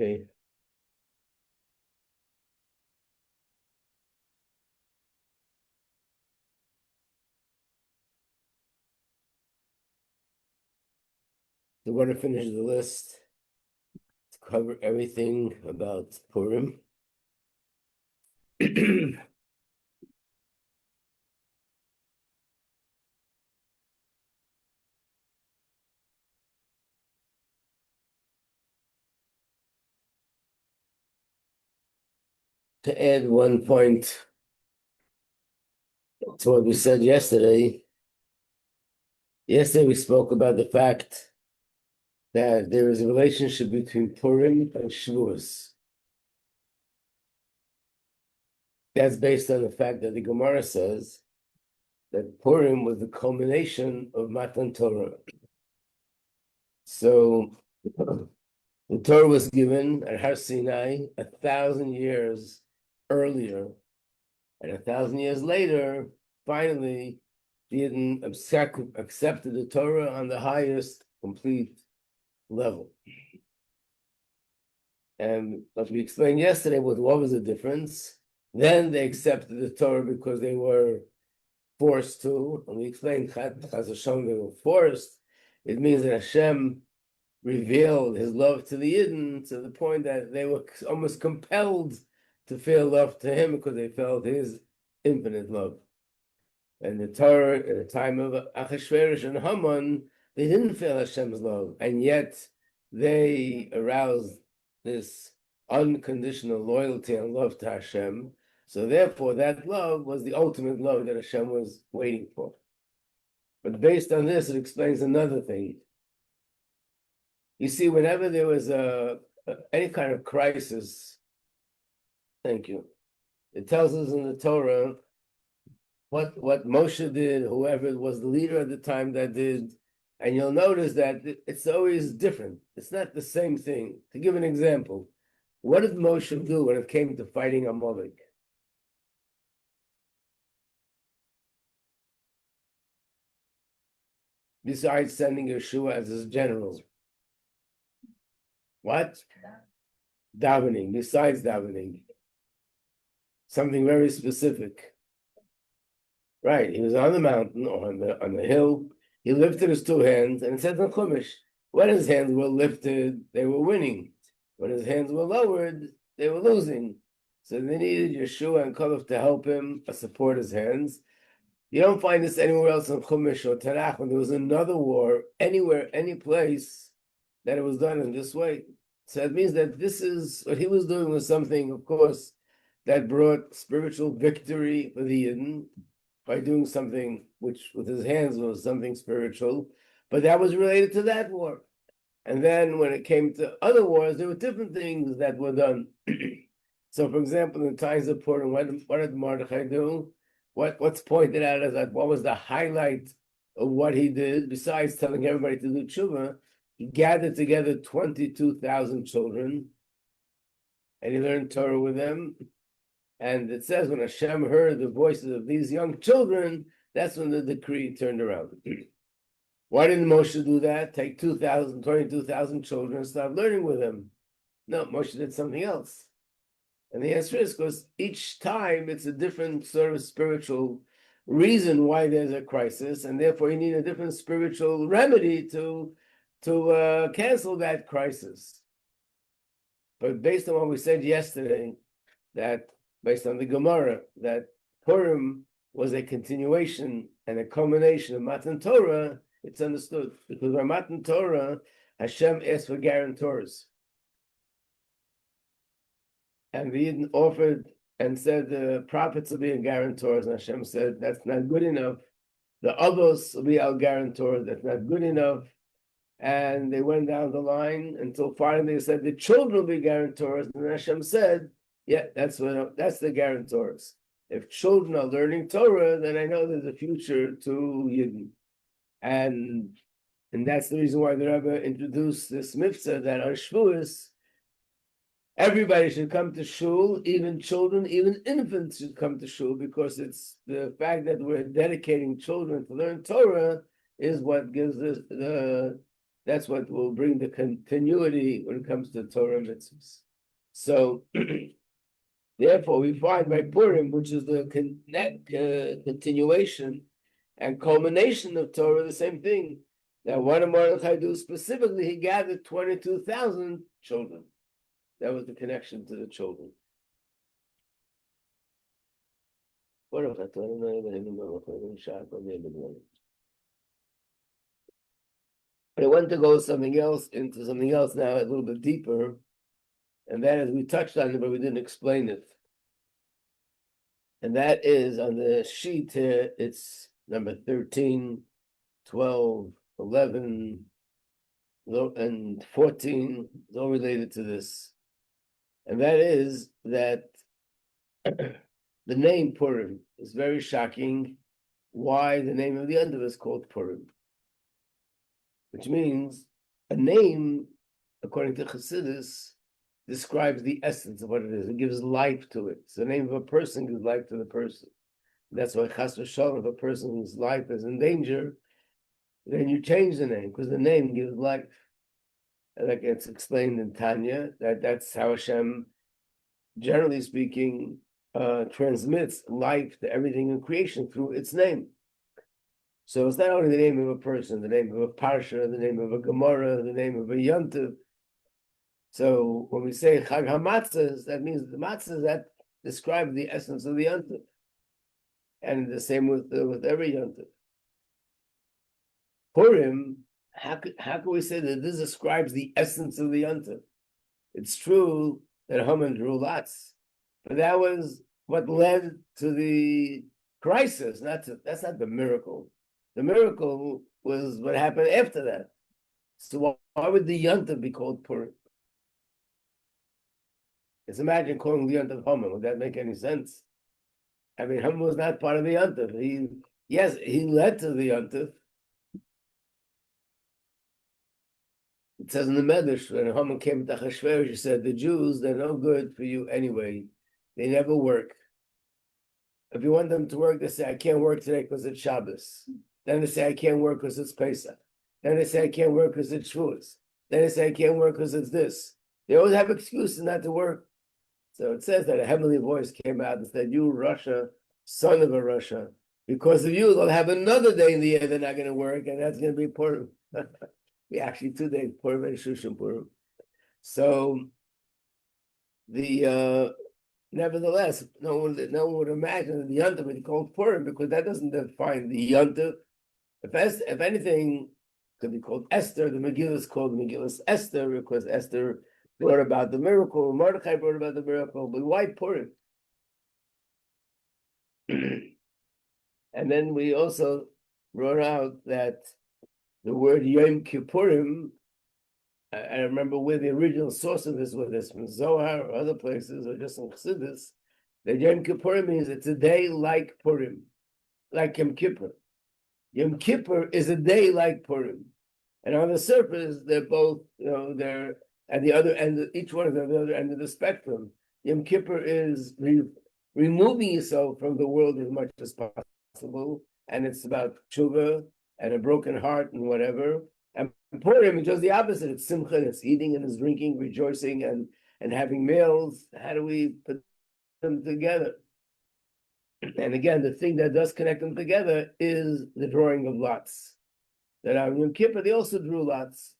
Okay. So we're going to finish the list to cover everything about Purim. To add one point to what we said yesterday. Yesterday we spoke about the fact that there is a relationship between Purim and Shavuos. That's based on the fact that the Gemara says that Purim was the culmination of Matan Torah. So the Torah was given at Har Sinai 1,000 years earlier, and 1,000 years later, finally, the Yidden accepted the Torah on the highest complete level. And what we explained yesterday was what was the difference. Then they accepted the Torah because they were forced to, and we explained Chaz Hashem, they were forced. It means that Hashem revealed his love to the Yidden to the point that they were almost compelled to feel love to him because they felt his infinite love. And the Torah, at the time of Achashverosh and Haman, they didn't feel Hashem's love, and yet they aroused this unconditional loyalty and love to Hashem. So therefore, that love was the ultimate love that Hashem was waiting for. But based on this, it explains another thing. You see, whenever there was any kind of crisis, thank you, it tells us in the Torah what Moshe did, whoever was the leader at the time that did, and you'll notice that it's always different. It's not the same thing. To give an example, what did Moshe do when it came to fighting Amalek? Besides sending Yeshua as his general. What? Davening, besides davening. Something very specific. Right, he was on the mountain or on the hill. He lifted his two hands, and it says in Chumash, when his hands were lifted, they were winning. When his hands were lowered, they were losing. So they needed Yeshua and Kalev to help him support his hands. You don't find this anywhere else in Chumash or Tanakh when there was another war, anywhere, any place, that it was done in this way. So it means that this is, what he was doing was something, of course, that brought spiritual victory for the Yidden, by doing something which with his hands was something spiritual, but that was related to that war. And then when it came to other wars, there were different things that were done. So for example, in the times of Purim, what did Mordechai do? What's pointed out as that what was the highlight of what he did, besides telling everybody to do tshuva? He gathered together 22,000 children, and he learned Torah with them. And it says when Hashem heard the voices of these young children, that's when the decree turned around. Why didn't Moshe do that? Take 22,000 children and start learning with them? No, Moshe did something else. And the answer is because each time it's a different sort of spiritual reason why there's a crisis, and therefore you need a different spiritual remedy to cancel that crisis. But based on what we said yesterday, that based on the Gemara, that Purim was a continuation and a culmination of Matan Torah, it's understood. Because by Matan Torah, Hashem asked for guarantors. And the Yidden offered and said the prophets will be guarantors, and Hashem said, that's not good enough. The others will be our guarantors, that's not good enough. And they went down the line until finally they said the children will be guarantors, and Hashem said, yeah, that's the guarantors. If children are learning Torah, then I know there's a future to Yidden. And that's the reason why the Rebbe introduced this mitzvah that on Shavuos, everybody should come to shul, even children, even infants should come to shul, because it's the fact that we're dedicating children to learn Torah is what gives us the That's what will bring the continuity when it comes to Torah mitzvahs. So, therefore, we find by Purim, which is the continuation and culmination of Torah, the same thing. That what did Mordechai do specifically? He gathered 22,000 children. That was the connection to the children. But I want to go into something else now, a little bit deeper, and that is, we touched on it, but we didn't explain it. And that is on the sheet here, it's number 13, 12, 11, and 14, it's all related to this. And that is that the name Purim is very shocking. Why the name of the Adar is called Purim? Which means a name, according to Chassidus, describes the essence of what it is. It gives life to it. So the name of a person gives life to the person. That's why Chas v'Shalom, if a person's life is in danger, then you change the name, because the name gives life. And like it's explained in Tanya, that's how Hashem, generally speaking, transmits life to everything in creation through its name. So it's not only the name of a person, the name of a parsha, the name of a Gemara, the name of a yontiv. So when we say Chag HaMatzahs, that means the matzahs that describe the essence of the yontiv, and the same with every yontiv. Purim, how can we say that this describes the essence of the yontiv? It's true that Haman drew lots, but that was what led to the crisis. That's not the miracle. The miracle was what happened after that. So why would the yontiv be called Purim? Just imagine calling the yontiv Haman. Would that make any sense? I mean, Haman was not part of the yontiv. He led to the yontiv. It says in the Medrash, when Haman came to Achashverosh, he said, the Jews, they're no good for you anyway. They never work. If you want them to work, they say, I can't work today because it's Shabbos. Then they say, I can't work because it's Pesach. Then they say, I can't work because it's Shavuos. Then they say, I can't work because it's this. They always have excuses not to work. So it says that a heavenly voice came out and said, you Russia, son of a Russia, because of you, they'll have another day in the year they're not going to work, and that's going to be Purim. We actually 2 days, Purim and Shushan Purim. So nevertheless, no one would imagine that the Yontif would be called Purim, because that doesn't define the Yontif. If anything, it could be called Esther. The Megillah is called Megillah Esther because Esther brought about the miracle. Mordechai brought about the miracle. But why Purim? And then we also brought out that the word Yom Kippurim, I remember where the original source of this was, this from Zohar or other places, or just in Chassidus, that Yom Kippurim means it's a day like Purim, like Yom Kippur. Yom Kippur is a day like Purim. And on the surface, they're both, they're at the other end, each one of them at the other end of the spectrum. Yom Kippur is removing yourself from the world as much as possible, and it's about tshuva and a broken heart and whatever. And Purim is just the opposite. It's simcha, it's eating and it's drinking, rejoicing and having meals. How do we put them together? And again, the thing that does connect them together is the drawing of lots. That on Yom Kippur, they also drew lots.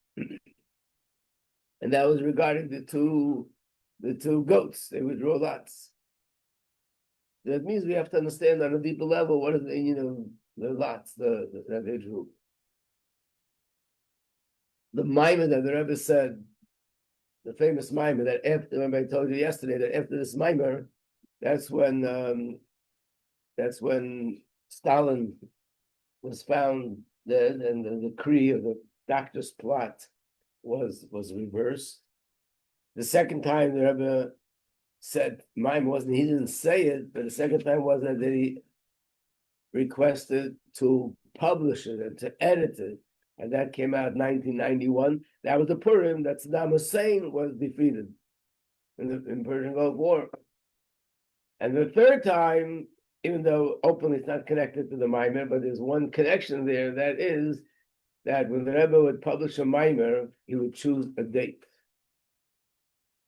And that was regarding the two goats. They would draw lots. That means we have to understand on a deeper level what are the lots that they drew. The Maimon that the Rebbe said, the famous Maimon, that after, remember I told you yesterday that after this Maimon, that's when Stalin was found dead, and the decree of the doctor's plot was reversed. The second time the Rebbe said mine wasn't, he didn't say it, but the second time was that he requested to publish it and to edit it, and that came out in 1991. That was the Purim that Saddam Hussein was defeated in the Persian Gulf War. And the third time, even though openly it's not connected to the Maimon, but there's one connection there, that is that when the Rebbe would publish a mimer, he would choose a date.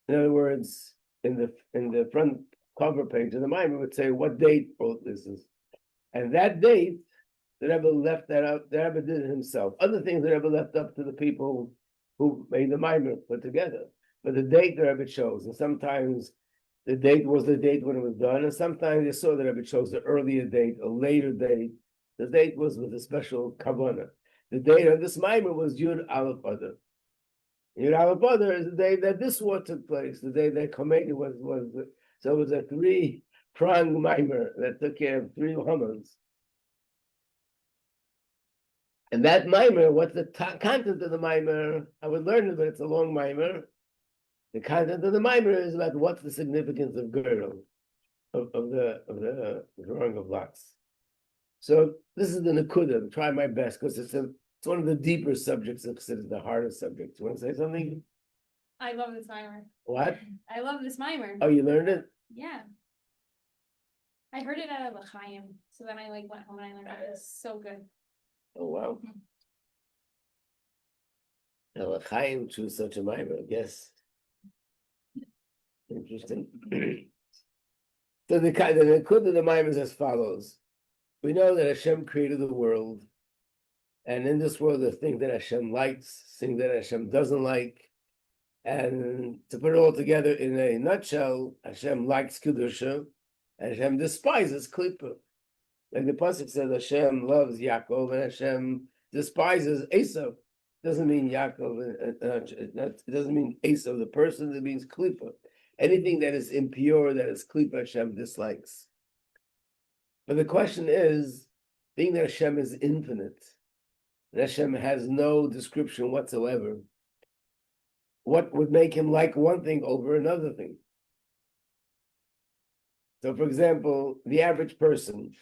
In other words, in the front cover page of the mimer would say what date this is, and that date the Rebbe left that up. The Rebbe did it himself. Other things the Rebbe left up to the people who made the mimer put together. But the date the Rebbe chose, and sometimes the date was the date when it was done, and sometimes you saw the Rebbe chose the earlier date, a later date. The date was with a special kavanah. The date of this mimer was Yud Aleph Adar. Yud Aleph Adar is the day that this war took place, the day that Khomeini was. So it was a three-pronged mimer that took care of three Hamans. And that mimer, what's the content of the mimer? I would learn it, but it's a long mimer. The content of the mimer is about what's the significance of girdle, of the drawing of lots. So this is the Nakuda. Try my best because it's one of the deeper subjects of Chassidus, the hardest subject. You want to say something? I love this mimer. What? I love this mimer. Oh, you learned it? Yeah. I heard it at a L'chaim, so then I went home and I learned it. It was so good. Oh wow. Chaim choose such a mimer, yes. Interesting. So the Nakuda of the mimer is as follows. We know that Hashem created the world, and in this world there's things that Hashem likes, things that Hashem doesn't like. And to put it all together in a nutshell, Hashem likes Kedusha, and Hashem despises Klippa. Like the pasuk says, Hashem loves Yaakov and Hashem despises Esau. Doesn't mean Yaakov. It doesn't mean Esau the person. It means Klippa. Anything that is impure, that is Klippa, Hashem dislikes. But the question is, being that Hashem is infinite, that Hashem has no description whatsoever, what would make him like one thing over another thing? So, for example, the average person,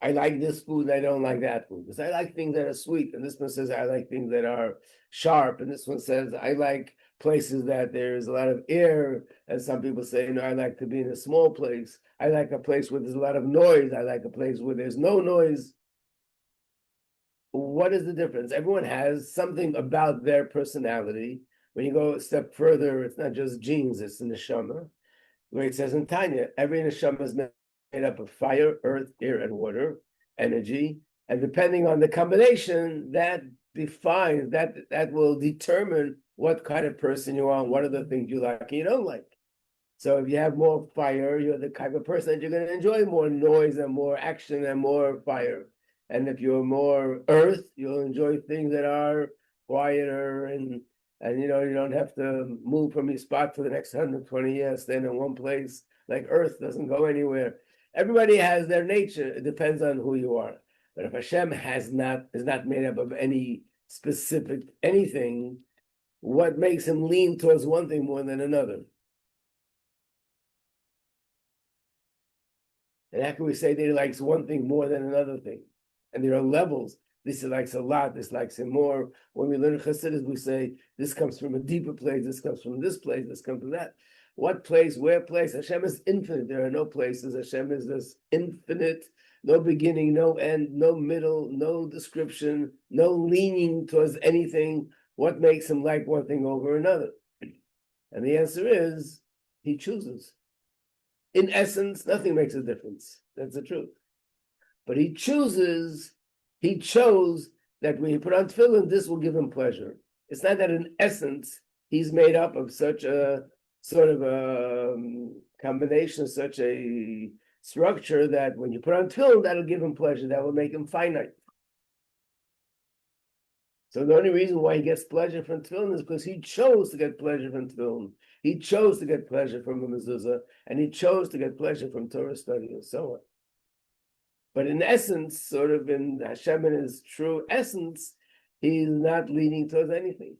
I like this food, I don't like that food. Because I like things that are sweet, and this one says I like things that are sharp, and this one says I like places that there's a lot of air, and some people say, I like to be in a small place. I like a place where there's a lot of noise. I like a place where there's no noise. What is the difference? Everyone has something about their personality. When you go a step further, it's not just genes, it's the neshama. Where it says in Tanya, every neshama is made up of fire, earth, air, and water, energy. And depending on the combination, that defines, that will determine what kind of person you are, and what are the things you like and you don't like. So if you have more fire, you're the type of person that you're going to enjoy more noise and more action and more fire. And if you're more earth, you'll enjoy things that are quieter and you don't have to move from your spot for the next 120 years, stand in one place. Like earth doesn't go anywhere. Everybody has their nature. It depends on who you are. But if Hashem is not made up of any specific anything, what makes him lean towards one thing more than another? And how can we say that he likes one thing more than another thing? And there are levels. This he likes a lot, this likes him more. When we learn Chassidus, we say, this comes from a deeper place, this comes from this place, this comes from that. What place, where place? Hashem is infinite. There are no places. Hashem is this infinite, no beginning, no end, no middle, no description, no leaning towards anything. What makes him like one thing over another? And the answer is, he chooses. In essence, nothing makes a difference. That's the truth. But he chose that when he put on tefillin, this will give him pleasure. It's not that in essence, he's made up of such a sort of a combination, such a structure that when you put on tefillin, that'll give him pleasure, that will make him finite. So the only reason why he gets pleasure from tefillin is because he chose to get pleasure from tefillin. He chose to get pleasure from the mezuzah, and he chose to get pleasure from Torah study and so on. But in essence, sort of in Hashem in his true essence, he's not leaning towards anything.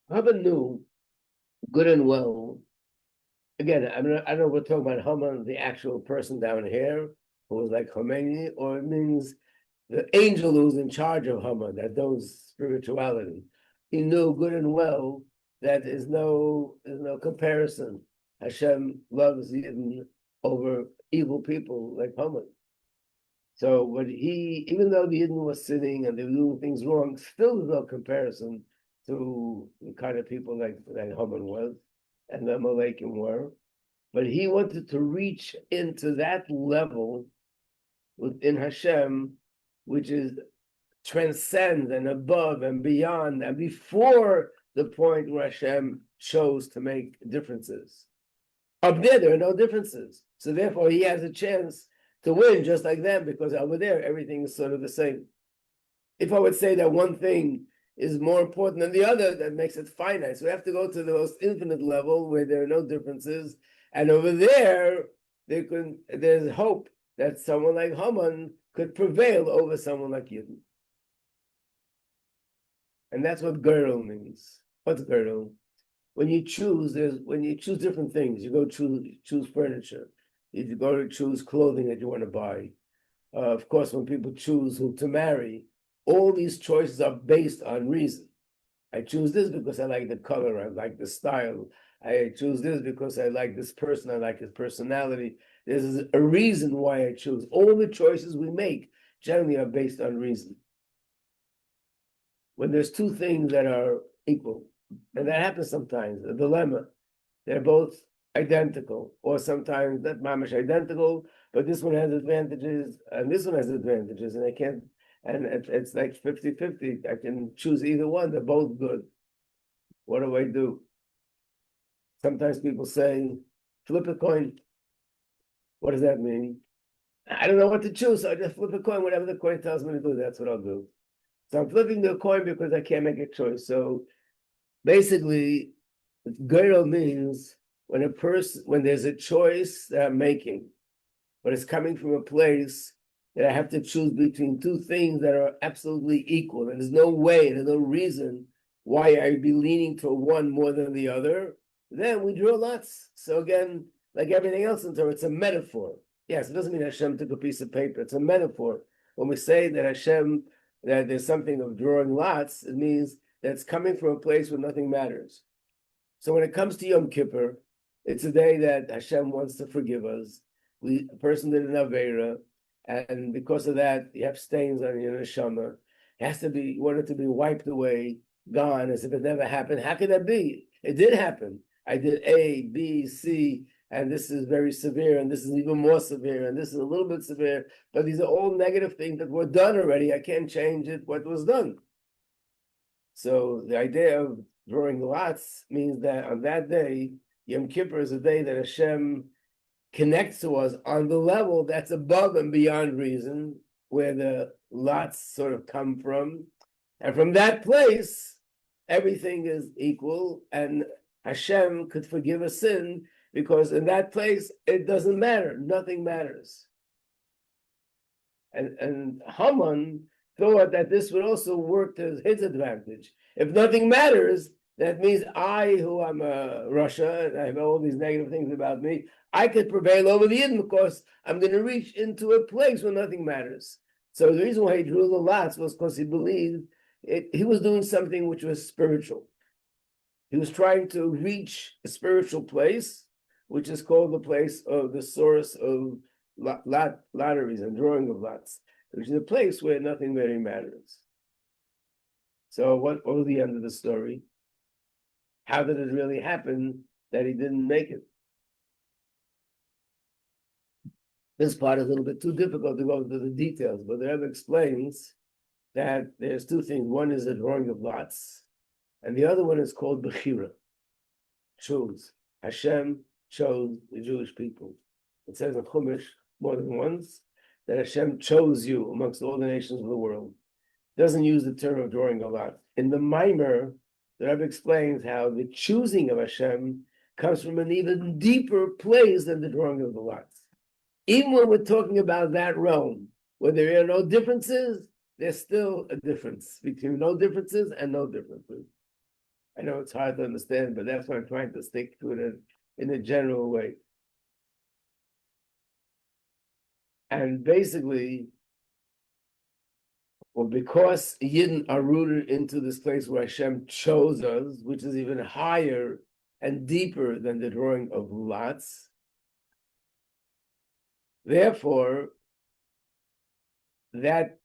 Hava knew good and well. Again, I don't know if we're talking about Haman, the actual person down here, who was like Khomeini, or it means the angel who's in charge of Haman, that knows spirituality. He knew good and well that there's no comparison. Hashem loves Yidden over evil people like Haman. So what even though the Yidden was sinning and they were doing things wrong, still there's no comparison to the kind of people like Haman was and the Amalekim were. But he wanted to reach into that level within Hashem, which is transcend and above and beyond and before the point where Hashem chose to make differences. Up there are no differences. So therefore he has a chance to win just like them, because over there everything is sort of the same. If I would say that one thing is more important than the other, that makes it finite. So we have to go to the most infinite level where there are no differences. And over there, there's hope that someone like Haman could prevail over someone like Yidden. And that's what Gerl means. What's Gerl? When you choose different things, you go choose furniture. You go to choose clothing that you want to buy. Of course, when people choose who to marry, all these choices are based on reason. I choose this because I like the color, I like the style. I choose this because I like this person, I like his personality. There's a reason why I choose. All the choices we make generally are based on reason. When there's two things that are equal, and that happens sometimes, a dilemma, they're both identical, or sometimes not mamish identical, but this one has advantages and this one has advantages, and I can't, and it's like 50-50. I can choose either one, they're both good. What do I do? Sometimes people say, flip a coin. What does that mean? I don't know what to choose, so I just flip a coin. Whatever the coin tells me to do, that's what I'll do. So I'm flipping the coin because I can't make a choice. So basically, Geirel means when there's a choice that I'm making, but it's coming from a place that I have to choose between two things that are absolutely equal, and there's no way, there's no reason why I'd be leaning to one more than the other, then we draw lots. So again, like everything else in Torah, it's a metaphor. Yes, it doesn't mean Hashem took a piece of paper. It's a metaphor. When we say that that there's something of drawing lots, it means that it's coming from a place where nothing matters. So when it comes to Yom Kippur, it's a day that Hashem wants to forgive us. A person did an Aveira, and because of that, you have stains on your neshama. You want it to be wiped away, gone, as if it never happened. How could that be? It did happen. I did A, B, C, and this is very severe, and this is even more severe, and this is a little bit severe, but these are all negative things that were done already. I can't change it, what was done. So the idea of drawing lots means that on that day, Yom Kippur is a day that Hashem connects to us on the level that's above and beyond reason, where the lots sort of come from. And from that place, everything is equal, and Hashem could forgive a sin, because in that place, it doesn't matter. Nothing matters. And Haman thought that this would also work to his advantage. If nothing matters, that means I, who am a Russia, and I have all these negative things about me, I could prevail over the Yidden because I'm going to reach into a place where nothing matters. So the reason why he drew the lots was because he believed he was doing something which was spiritual. He was trying to reach a spiritual place, which is called the place of the source of lotteries and drawing of lots, which is a place where nothing really matters. So what was the end of the story? How did it really happen that he didn't make it? This part is a little bit too difficult to go into the details, but the Rebbe explains that there's two things. One is the drawing of lots, and the other one is called Bechira. Choose. Hashem chose the Jewish people. It says in Chumash more than once that Hashem chose you amongst all the nations of the world. It doesn't use the term of drawing a lot. In the Maimer, the Rebbe explains how the choosing of Hashem comes from an even deeper place than the drawing of the lots. Even when we're talking about that realm, where there are no differences, there's still a difference between no differences and no differences. I know it's hard to understand, but that's why I'm trying to stick to it in a general way. And basically, well, because Yidden are rooted into this place where Hashem chose us, which is even higher and deeper than the drawing of lots, therefore, that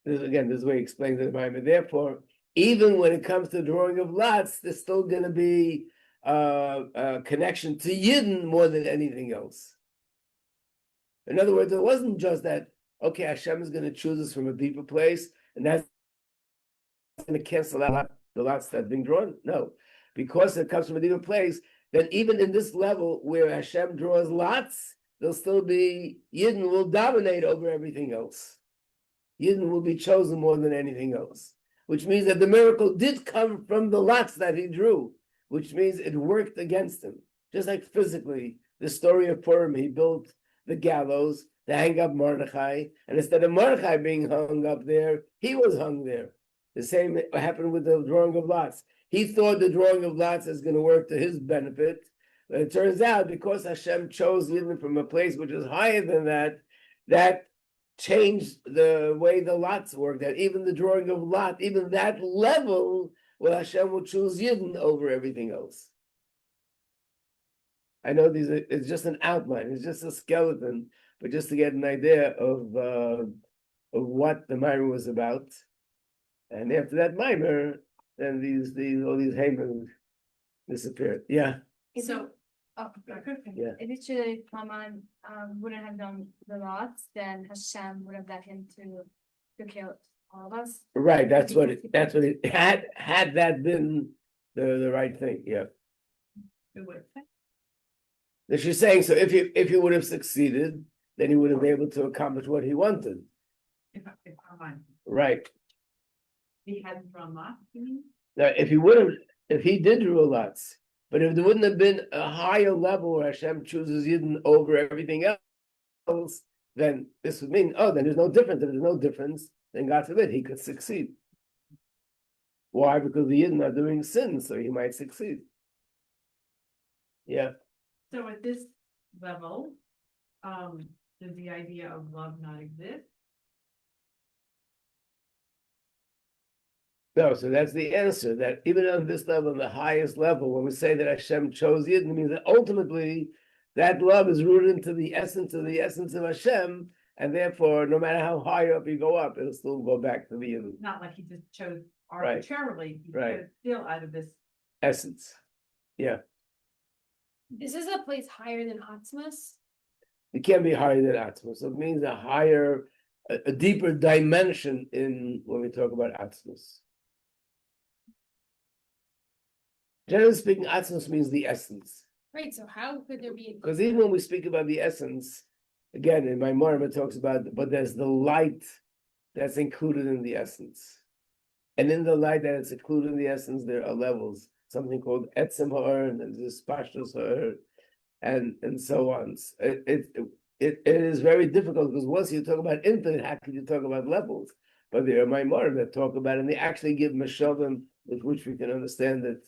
again, this is the way he explains it in the Bible. Therefore, even when it comes to the drawing of lots, there's still going to be a connection to Yidden more than anything else. In other words, it wasn't just that, okay, Hashem is going to choose us from a deeper place, and that's going to cancel out the lots that's being drawn. No, because it comes from a deeper place, then even in this level where Hashem draws lots, there'll still be, Yidden will dominate over everything else. Yidden will be chosen more than anything else, which means that the miracle did come from the lots that he drew, which means it worked against him. Just like physically, the story of Purim, he built the gallows to hang up Mordechai, and instead of Mordechai being hung up there, he was hung there. The same happened with the drawing of lots. He thought the drawing of lots is going to work to his benefit, but it turns out because Hashem chose Yidden from a place which is higher than that, that changed the way the lots work, that even the drawing of lot, even that level, well, Hashem will choose Yidden over everything else. I know it's just an outline, it's just a skeleton, but just to get an idea of what the Maimer was about. And after that Maimer, then all these Haman disappeared. Yeah. So, Yeah. if it should Haman wouldn't have done the lots, then Hashem would have led him to kill all of us. Right, that's what it had that been the right thing, yeah. That she's saying, so if he would have succeeded, then he would have been able to accomplish what he wanted. If Haman, Right. he hadn't drawn lots, you mean? Now, if he did draw lots, but if there wouldn't have been a higher level where Hashem chooses Yidden over everything else, then this would mean, oh, then there's no difference. If there's no difference, then God forbid he could succeed. Why? Because the Yidden are doing sin, so he might succeed. Yeah. So at this level, does the idea of love not exist? No, so that's the answer, that even on this level, the highest level, when we say that Hashem chose Yidden, it means that ultimately that love is rooted into the essence of Hashem, and therefore, no matter how high up you go up, it'll still go back to the Yidden. Not like he just chose arbitrarily, he Right. chose still out of this. Essence. Yeah. This is a place higher than Atzmos. It can't be higher than Atzmos. So it means a deeper dimension in when we talk about Atzmos. Generally speaking, Atzmos means the essence. Right, so how could there be? Because even when we speak about the essence, again, in my Maimonides it talks about, but there's the light that's included in the essence. And in the light that is included in the essence, there are levels, something called Etzem Ha'or, and there's Pashtus Ha'or, and so on. It is very difficult because once you talk about infinite, how can you talk about levels? But there are Maimonides that talk about it, and they actually give Meshavim, with which we can understand it.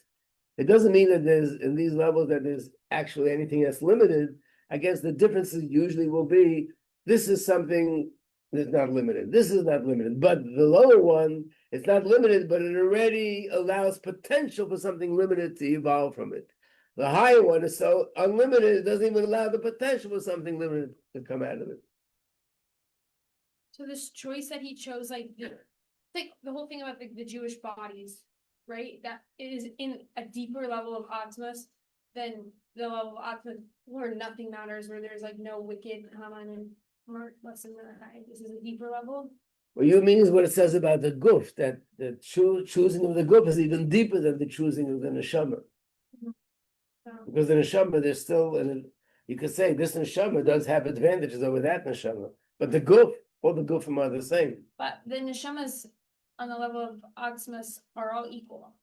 It doesn't mean that there's, in these levels, that there's actually anything that's limited. I guess the differences usually will be, this is something that's not limited. This is not limited. But the lower one, it's not limited, but it already allows potential for something limited to evolve from it. The higher one is so unlimited, it doesn't even allow the potential for something limited to come out of it. So this choice that he chose, like the whole thing about the Jewish bodies, right? That is in a deeper level of Atzmos than the level of Atzmos where nothing matters, where there's like no wicked Haman and less than Mordechai. This is a deeper level. What you mean is what it says about the guf, that the choosing of the guf is even deeper than the choosing of the neshama. Because the neshama, there's still, you could say this neshama does have advantages over that neshama, but the guf, all the gufim are the same. But the neshamas on the level of Atzmos are all equal.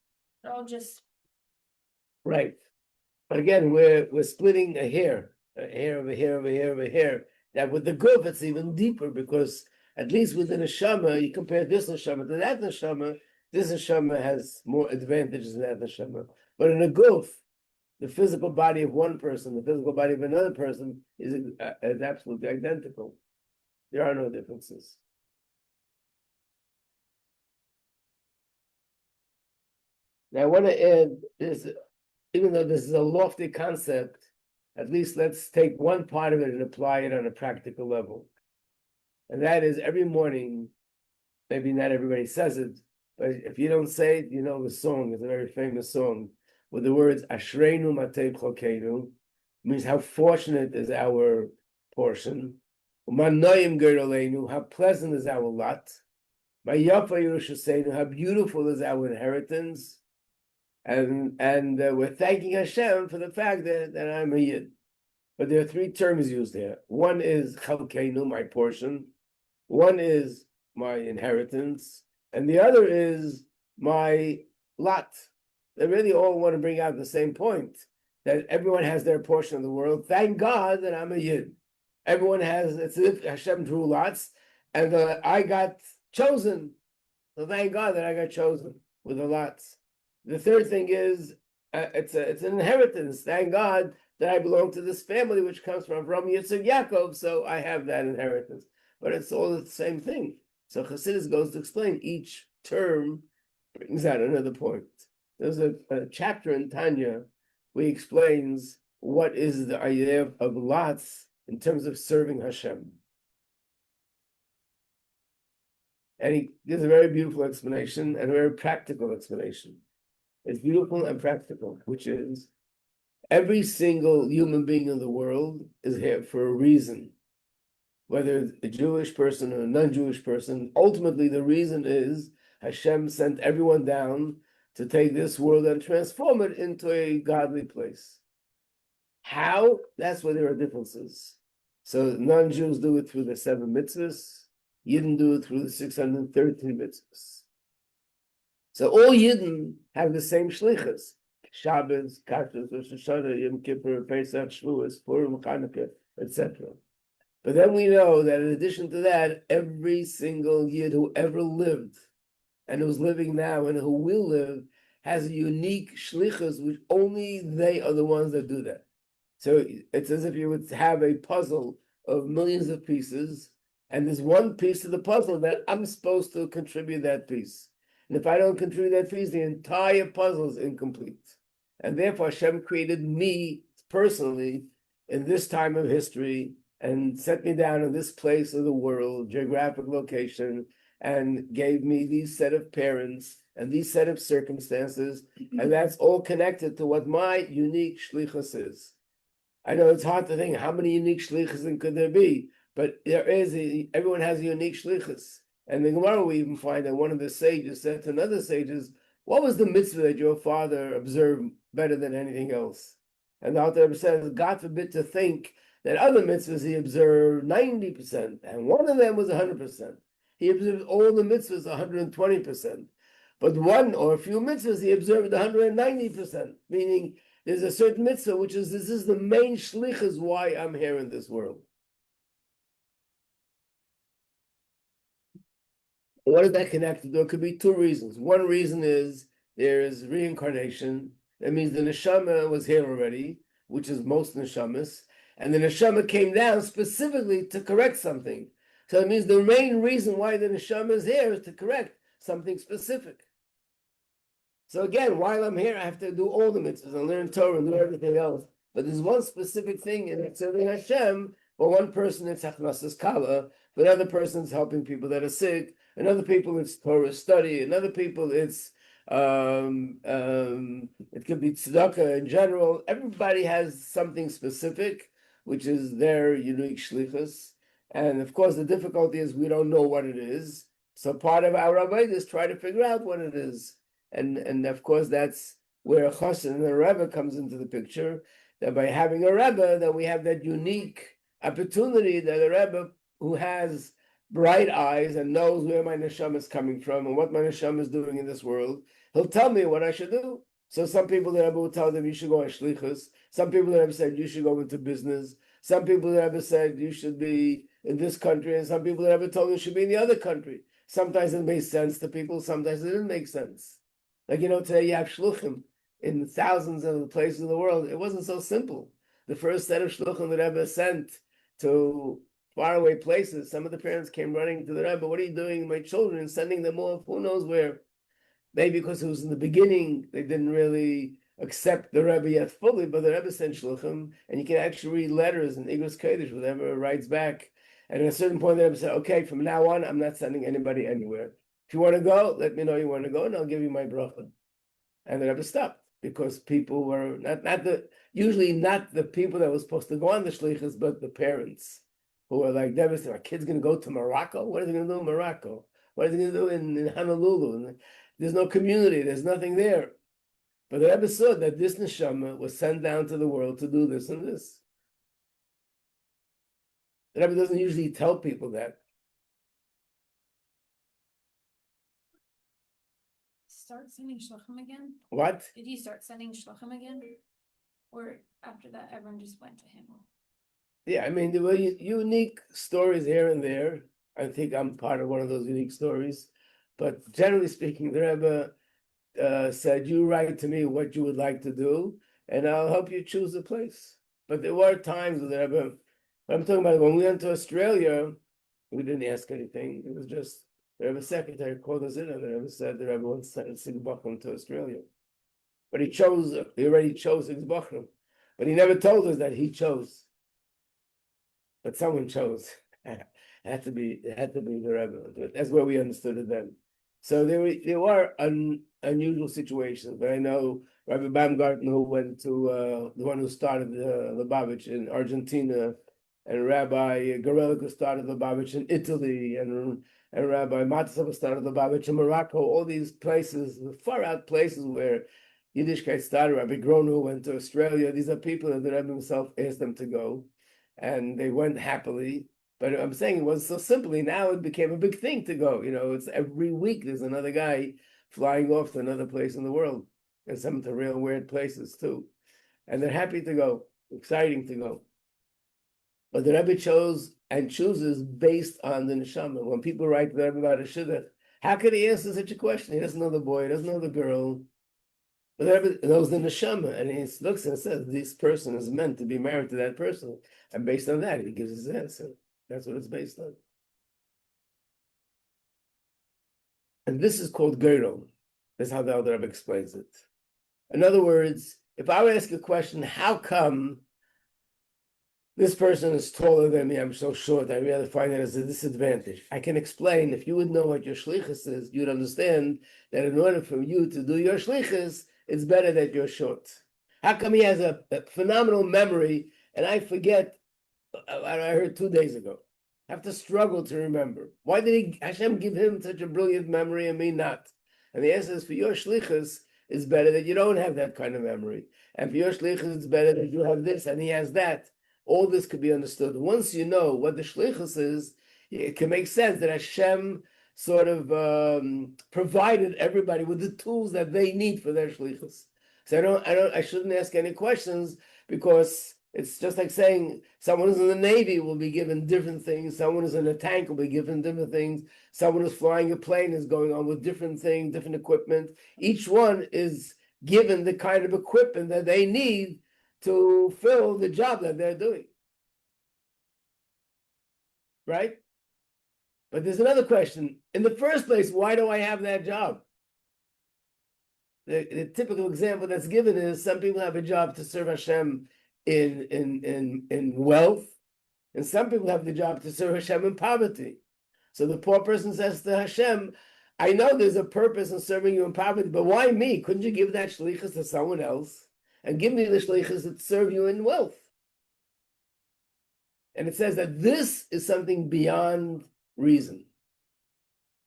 They're all just Right. But again, we're splitting a hair over here, over here, over here. That with the guf, it's even deeper because at least with the neshama, you compare this neshama to that neshama, this neshama has more advantages than that neshama. But in a guf, the physical body of one person, the physical body of another person is absolutely identical. There are no differences. Now I want to add this, even though this is a lofty concept, at least let's take one part of it and apply it on a practical level. and that is every morning. Maybe not everybody says it, but if you don't say it, you know the song. It's a very famous song with the words "Ashreinu matei chokenu," means how fortunate is our portion. Umanoyim gerolenu, how pleasant is our lot. Mayafa Yerushaseinu, how beautiful is our inheritance. And we're thanking Hashem for the fact that I'm a Yid. But there are three terms used here. One is chalkeinu, my portion. One is my inheritance. And the other is my lot. They really all want to bring out the same point, that everyone has their portion of the world. Thank God that I'm a Yid. Everyone has, it's as if Hashem drew lots, and I got chosen. So thank God that I got chosen with the lots. The third thing is, it's an inheritance. Thank God that I belong to this family, which comes from Yitzhak Yaakov, so I have that inheritance. But it's all the same thing. So Chassidus goes to explain each term brings out another point. There's a chapter in Tanya where he explains what is the idea of lots in terms of serving Hashem. And he gives a very beautiful explanation and a very practical explanation. It's beautiful and practical, which is every single human being in the world is here for a reason. Whether it's a Jewish person or a non-Jewish person, ultimately the reason is Hashem sent everyone down to take this world and transform it into a godly place. How? That's where there are differences. So non-Jews do it through the 7 mitzvahs. Yidden do it through the 613 mitzvahs. So all Yidden have the same shlichus: Shabbos, Kashrus, Rosh Hashanah, Yom Kippur, Pesach, Shavuos, Purim, Chanukah, etc. But then we know that in addition to that, every single Yid who ever lived and who's living now and who will live has a unique shlichus, which only they are the ones that do that. So it's as if you would have a puzzle of millions of pieces, and there's one piece of the puzzle that I'm supposed to contribute that piece. And if I don't contribute that piece, the entire puzzle is incomplete. And therefore Hashem created me personally in this time of history and set me down in this place of the world, geographic location, and gave me these set of parents and these set of circumstances, and that's all connected to what my unique shlichus is. I know it's hard to think how many unique shlichus could there be, but there is everyone has a unique shlichus. And in the Gemara we even find that one of the sages said to another sages, "What was the mitzvah that your father observed better than anything else?" And the Alter Rebbe says, God forbid to think that other mitzvahs he observed 90%, and one of them was 100%. He observed all the mitzvahs 120%. But one or a few mitzvahs he observed 190%, meaning there's a certain mitzvah which is, this is the main shlichus why I'm here in this world. What is that connected to? There could be two reasons. One reason is there is reincarnation. That means the neshama was here already, which is most neshamas, and the neshama came down specifically to correct something. So it means the main reason why the neshama is here is to correct something specific. So again, while I'm here, I have to do all the mitzvahs and learn Torah and do everything else. But there's one specific thing in serving Hashem. For one person, it's Hachmasas Kala. For another person, it's helping people that are sick. Another people, it's Torah study. Another people, it's it could be tzedakah in general. Everybody has something specific, which is their unique shlichus. And of course, the difficulty is we don't know what it is. So part of our avodah is try to figure out what it is. And of course, that's where a chassid and a rebbe comes into the picture. That by having a rebbe, that we have that unique opportunity that a rebbe who has bright eyes and knows where my neshama is coming from and what my neshama is doing in this world, he'll tell me what I should do. So some people the rebbe will tell them you should go on shlichus. Some people the rebbe said you should go into business. Some people the rebbe said you should be in this country, and some people the rebbe told you should be in the other country. Sometimes it made sense to people. Sometimes it didn't make sense. Like, today you have shluchim in thousands of places in the world. It wasn't so simple. The first set of shluchim the Rebbe sent to faraway places, some of the parents came running to the Rebbe, "What are you doing, my children?" and sending them off, who knows where. Maybe because it was in the beginning, they didn't really accept the Rebbe yet fully, but the Rebbe sent shluchim, and you can actually read letters in Igros Kodesh, whatever writes back. And at a certain point, the Rebbe said, okay, from now on, I'm not sending anybody anywhere. If you want to go, let me know you want to go, and I'll give you my bracha. And the Rebbe stopped because people were usually not the people that were supposed to go on the shlichus, but the parents who were like devastated. Our kid's going to go to Morocco? What are they going to do in Morocco? What are they going to do in Honolulu? And there's no community. There's nothing there. But the Rebbe saw that this neshama was sent down to the world to do this and this. The Rebbe doesn't usually tell people that. Start sending shluchim again? What? Did he start sending shluchim again? Or after that, everyone just went to him? Yeah, I mean, there were unique stories here and there. I think I'm part of one of those unique stories. But generally speaking, the Rebbe said, you write to me what you would like to do, and I'll help you choose a place. But there were times when the Rebbe, what I'm talking about, when we went to Australia, we didn't ask anything. It was just, the Rebbe's secretary called us in, and the Rebbe said the Rebbe wants to send Sigbachim to Australia. But he already chose Sigbachim. But he never told us that he chose. But someone chose. It had to be the Rebbe. That's where we understood it then. So there were unusual situations. But I know Rabbi Baumgarten, who went to the one who started the Lubavitch in Argentina, and Rabbi Gorelick, who started Lubavitch in Italy, and Rabbi Matzah started Lubavitch in Morocco. All these places, far out places where Yiddishkeit started. Rabbi Grono went to Australia. These are people that the Rebbe himself asked them to go, and they went happily. But I'm saying it was so simply. Now it became a big thing to go. It's every week there's another guy flying off to another place in the world, and some to real weird places too. And they're happy to go, exciting to go. But the Rebbe chose and chooses based on the neshama. When people write to the Rebbe about a shidduch, how could he answer such a question? He doesn't know the boy, he doesn't know the girl. But the Rebbe knows the neshama, and he looks and says, this person is meant to be married to that person. And based on that, he gives his answer. That's what it's based on. And this is called Geirol. That's how the Elder Rebbe explains it. In other words, if I would ask a question, how come this person is taller than me, I'm so short, I rather find that as a disadvantage. I can explain, if you would know what your shlichus is, you'd understand that in order for you to do your shlichus, it's better that you're short. How come he has a phenomenal memory, and I forget what I heard 2 days ago? I have to struggle to remember. Why did Hashem give him such a brilliant memory and me not? And the answer is, for your shlichus, it's better that you don't have that kind of memory. And for your shlichus, it's better that you have this and he has that. All this could be understood. Once you know what the shlichus is, it can make sense that Hashem sort of provided everybody with the tools that they need for their shlichus. So I shouldn't ask any questions, because it's just like saying someone who's in the Navy will be given different things. Someone who's in a tank will be given different things. Someone who's flying a plane is going on with different things, different equipment. Each one is given the kind of equipment that they need to fill the job that they're doing. Right? But there's another question. In the first place, why do I have that job? The typical example that's given is some people have a job to serve Hashem in wealth, and some people have the job to serve Hashem in poverty. So the poor person says to Hashem, I know there's a purpose in serving you in poverty, but why me? Couldn't you give that shlichus to someone else and give me the shlichus to serve you in wealth? And it says that this is something beyond reason.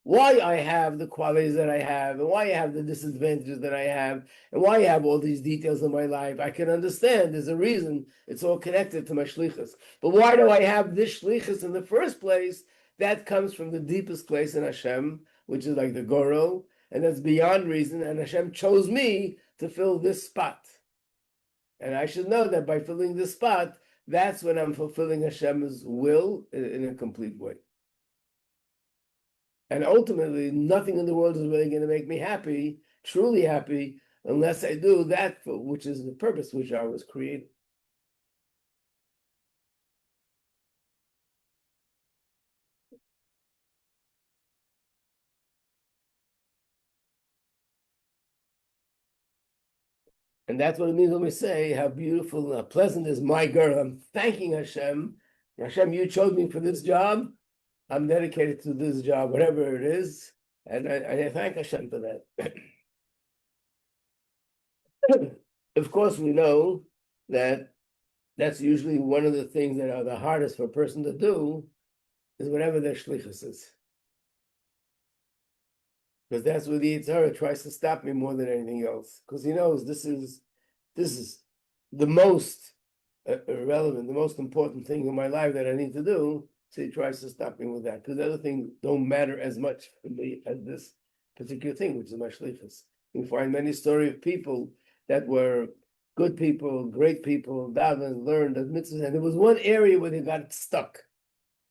Why I have the qualities that I have, and why I have the disadvantages that I have, and why I have all these details in my life, I can understand. There's a reason. It's all connected to my shlichus. But why do I have this shlichus in the first place? That comes from the deepest place in Hashem, which is like the Goro, and that's beyond reason. And Hashem chose me to fill this spot. And I should know that by filling this spot, that's when I'm fulfilling Hashem's will in a complete way. And ultimately, nothing in the world is really going to make me happy, truly happy, unless I do that, which is the purpose which I was created. And that's what it means when we say how beautiful and how pleasant is my girl. I'm thanking Hashem Hashem, you chose me for this job. I'm dedicated to this job, whatever it is. And I thank Hashem for that. Of course, we know that that's usually one of the things that are the hardest for a person to do is whatever their shlichus is. Because that's where the Yitzhara tries to stop me more than anything else. Because he knows this is the most relevant, the most important thing in my life that I need to do. So he tries to stop me with that. Because the other things don't matter as much for me as this particular thing, which is my shlichus. You find many stories of people that were good people, great people, davened, learned the mitzvahs, and there was one area where they got stuck.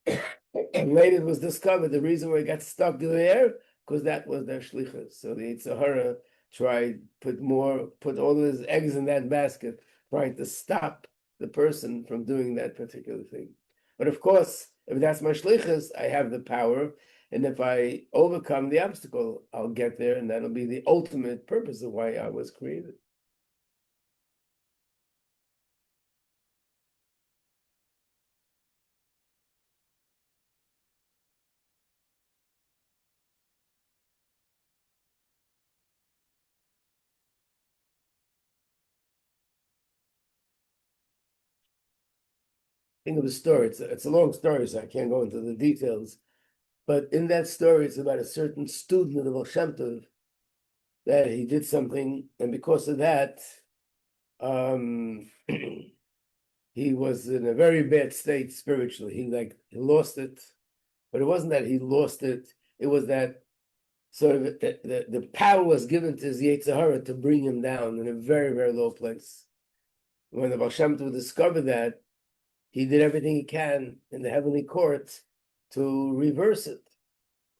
And later it was discovered the reason why they got stuck there, because that was their shlichus. So the Yitzhara tried put all his eggs in that basket, trying to stop the person from doing that particular thing. But of course, if that's my shlichus, I have the power, and if I overcome the obstacle, I'll get there, and that'll be the ultimate purpose of why I was created. Think of a story. It's a long story, so I can't go into the details. But in that story, it's about a certain student of the Baal Shem Tov that he did something, and because of that, he was in a very bad state spiritually. He lost it, but it wasn't that he lost it. It was that sort of the power was given to his Yetzirah to bring him down in a very, very low place. When the Baal Shem Tov discovered that, he did everything he can in the heavenly court to reverse it.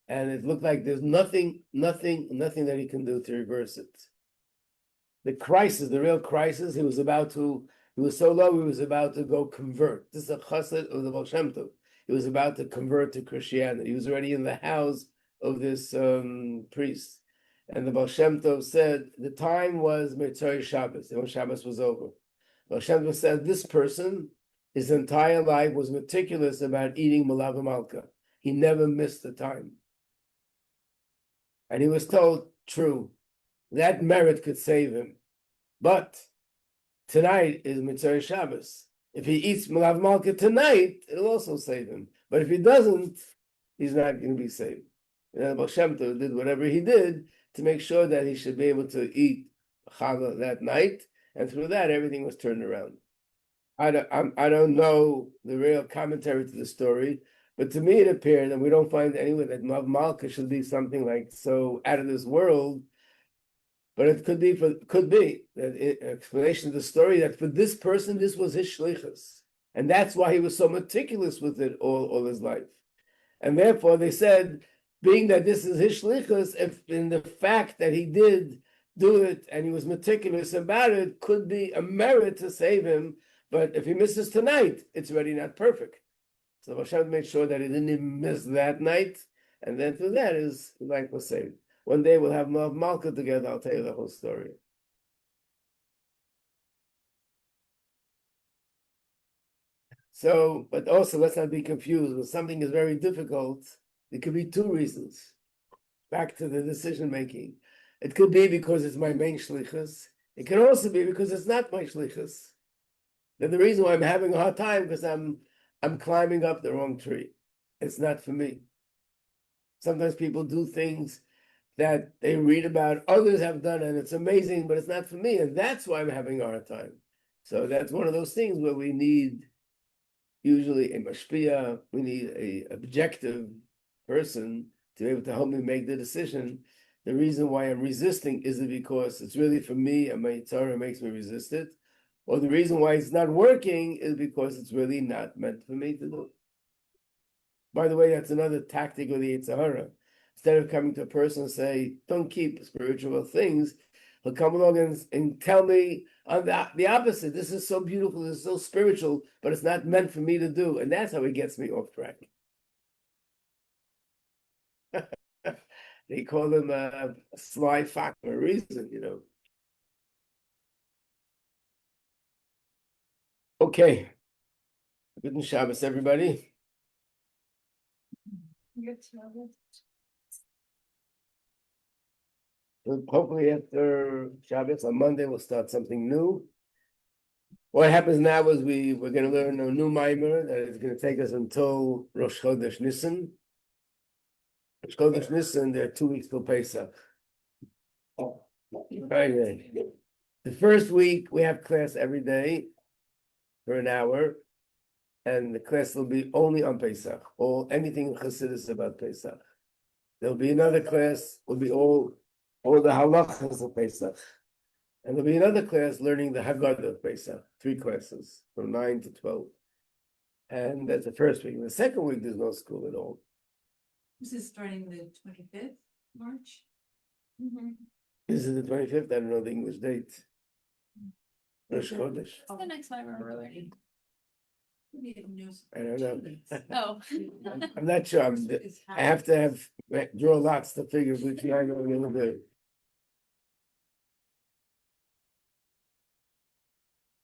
And it looked like there's nothing that he can do to reverse it. The crisis, the real crisis, he was so low, he was about to go convert. This is a chassid of the Baal Shem Tov. He was about to convert to Christianity. He was already in the house of this priest. And the Baal Shem Tov said, the time was Mitzvah Shabbos, when Shabbos was over. Baal Shem Tov said, this person, his entire life was meticulous about eating malav malka. He never missed the time. And he was told, true, that merit could save him. But tonight is Mitzvah Shabbos. If he eats malav malka tonight, it'll also save him. But if he doesn't, he's not going to be saved. And Baal Shem Tov did whatever he did to make sure that he should be able to eat challah that night. And through that, everything was turned around. I don't know the real commentary to the story, but to me it appeared, and we don't find anywhere that Malav Malka should be something like so out of this world. But it could be that explanation of the story that for this person this was his shlichus, and that's why he was so meticulous with it all his life. And therefore they said, being that this is his shlichus, if in the fact that he did do it and he was meticulous about it, could be a merit to save him. But if he misses tonight, it's already not perfect. So Hashem made sure that he didn't even miss that night, and then through that his life was saved. One day we'll have Malav Malka together. I'll tell you the whole story. So, but also let's not be confused. When something is very difficult, it could be two reasons. Back to the decision making. It could be because it's my main shlichus. It can also be because it's not my shlichus. Then the reason why I'm having a hard time because I'm climbing up the wrong tree. It's not for me. Sometimes people do things that they read about, others have done, and it's amazing, but it's not for me, and that's why I'm having a hard time. So that's one of those things where we need usually a mashpia, we need a objective person to be able to help me make the decision. The reason why I'm resisting is it because it's really for me and my Torah makes me resist it, or the reason why it's not working is because it's really not meant for me to do. By the way, that's another tactic of the Yitzhara. Instead of coming to a person and say, don't keep spiritual things, he'll come along and tell me on the opposite. This is so beautiful, this is so spiritual, but it's not meant for me to do. And that's how he gets me off track. They call him a sly fox for a reason, you know. Okay. Good Shabbos, everybody. Hopefully after Shabbos on Monday, we'll start something new. What happens now is we're gonna learn a new mimer that is gonna take us until Rosh Chodesh Nisan. Rosh Chodesh Nisan, there are 2 weeks till Pesach. Right. The first week, we have class every day for an hour. And the class will be only on Pesach, or anything in Chassidus about Pesach. There'll be another class, will be all the halachas of Pesach. And there'll be another class learning the Haggadah of Pesach, 3 classes, from 9 to 12. And that's the first week. The second week, there's no school at all. This is starting the 25th March. This is the 25th, I don't know the English date. Rosh Chodesh. What's the next mimer we're learning? I don't know. Oh. I'm not sure. I have to draw lots to figure which one I'm gonna do.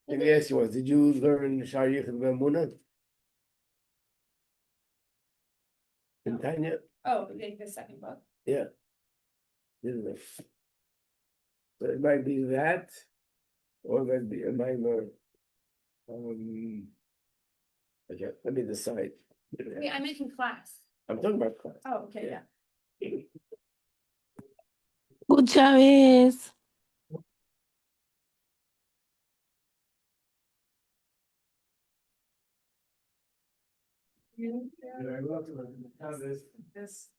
Let me ask you one. Did you learn Shar Yichud B'Emunah? In Tanya? Oh, like the second book. Yeah. Didn't it? So it might be that, or it might be a minor. Okay, let me decide. Wait, I mentioned class. I'm talking about class. Oh, okay, yeah. Good Shabbos. You're welcome. This.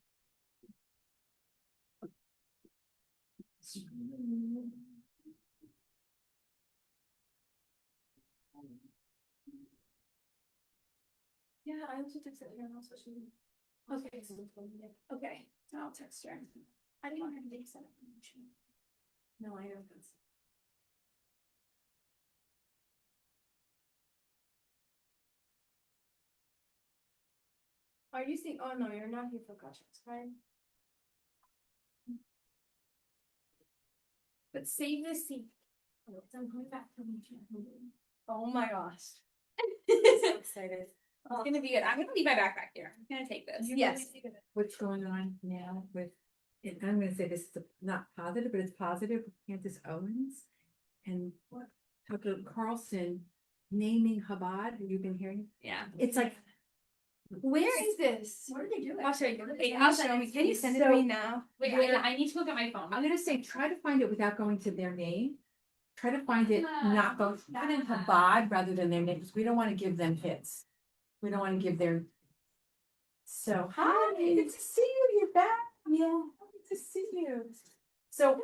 Yeah, I also texted her and also she. Okay. Okay, I'll text her. I didn't want her to take set up. No, I don't. Are you seeing, oh no, you're not here for questions, right? But save this seat. I'm coming back from the. Oh my gosh. So excited. It's gonna be good. I'm gonna leave my backpack here. I'm gonna take this. Yes. What's going on now with, and I'm gonna say this is not positive, but it's positive with Candace Owens and what Tucker Carlson naming Chabad. Have you been hearing? Yeah. It's like, Where is this? What are they doing? I'll show you. Wait, I'll show you. Can you send it to me now? Wait, I need to look at my phone. I'm gonna say, try to find it without going to their name. Try to find it not both, not in Chabad rather than their name, because we don't want to give them hits. We don't want to give their. So, hi, good to see you. You're back. Yeah, good to see you. So